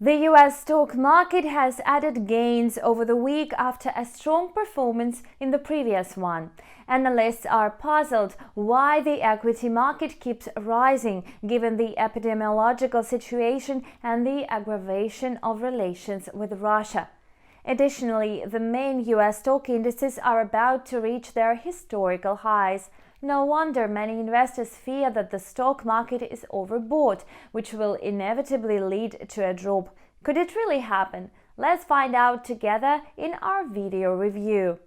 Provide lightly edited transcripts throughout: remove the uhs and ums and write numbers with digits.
The US stock market has added gains over the week after a strong performance in the previous one. Analysts are puzzled why the equity market keeps rising given the epidemiological situation and the aggravation of relations with Russia. Additionally, the main US stock indices are about to reach their historical highs. No wonder many investors fear that the stock market is overbought, which will inevitably lead to a drop. Could it really happen? Let's find out together in our video review.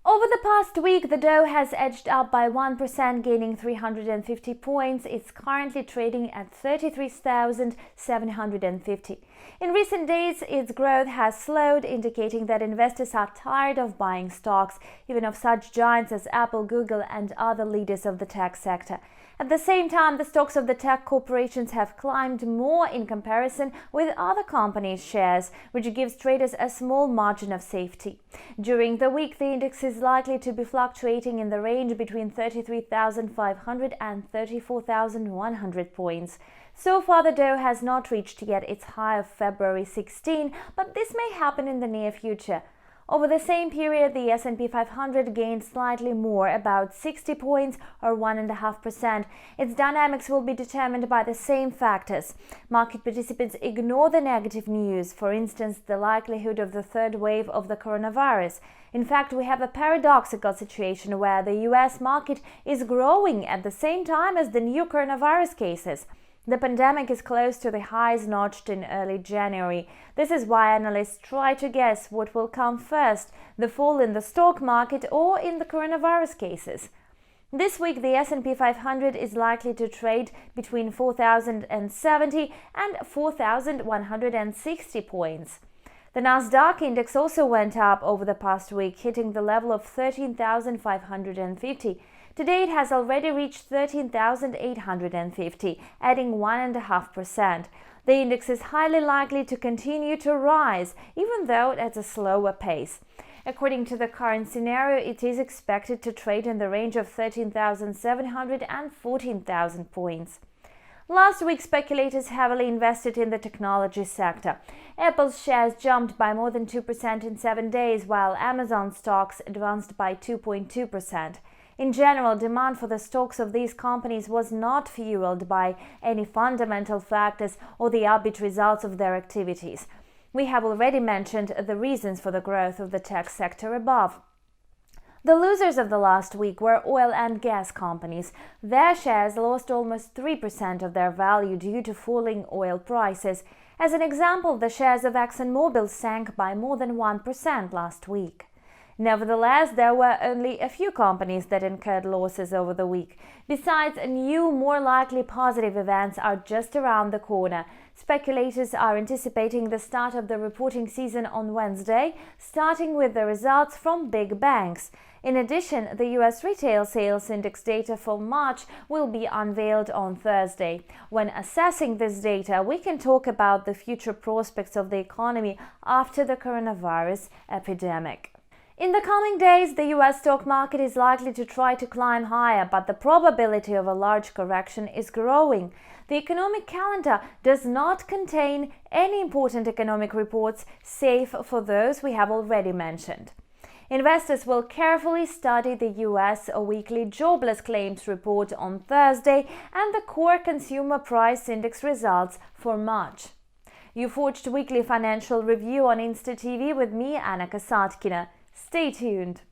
Over the past week, the Dow has edged up by 1%, gaining 350 points. It's currently trading at 33,750. In recent days, its growth has slowed, indicating that investors are tired of buying stocks, even of such giants as Apple, Google, and other leaders of the tech sector. At the same time, the stocks of the tech corporations have climbed more in comparison with other companies' shares, which gives traders a small margin of safety. During the week, the index is likely to be fluctuating in the range between 33,500 and 34,100 points. So far, the Dow has not reached yet its high of February 16, but this may happen in the near future. Over the same period, the S&P500 gained slightly more, about 60 points or 1.5%. Its dynamics will be determined by the same factors. Market participants ignore the negative news, for instance, the likelihood of the third wave of the coronavirus. In fact, we have a paradoxical situation where the US market is growing at the same time as the new coronavirus cases. The pandemic is close to the highs notched in early January. This is why analysts try to guess what will come first, the fall in the stock market or in the coronavirus cases. This week, the S&P 500 is likely to trade between 4,070 and 4,160 points. The NASDAQ index also went up over the past week, hitting the level of 13,550. Today, it has already reached 13,850, adding 1.5%. The index is highly likely to continue to rise, even though at a slower pace. According to the current scenario, it is expected to trade in the range of 13,700 and 14,000 points. Last week, speculators heavily invested in the technology sector. Apple's shares jumped by more than 2% in 7 days, while Amazon stocks advanced by 2.2%. In general, demand for the stocks of these companies was not fueled by any fundamental factors or the upbeat results of their activities. We have already mentioned the reasons for the growth of the tech sector above. The losers of the last week were oil and gas companies. Their shares lost almost 3% of their value due to falling oil prices. As an example, the shares of ExxonMobil sank by more than 1% last week. Nevertheless, there were only a few companies that incurred losses over the week. Besides, new, more likely positive events are just around the corner. Speculators are anticipating the start of the reporting season on Wednesday, starting with the results from big banks. In addition, the US retail sales index data for March will be unveiled on Thursday. When assessing this data, we can talk about the future prospects of the economy after the coronavirus epidemic. In the coming days, the US stock market is likely to try to climb higher, but the probability of a large correction is growing. The economic calendar does not contain any important economic reports, save for those we have already mentioned. Investors will carefully study the US weekly jobless claims report on Thursday and the core consumer price index results for March. You've watched Weekly Financial Review on Insta TV with me, Anna Kasatkina. Stay tuned.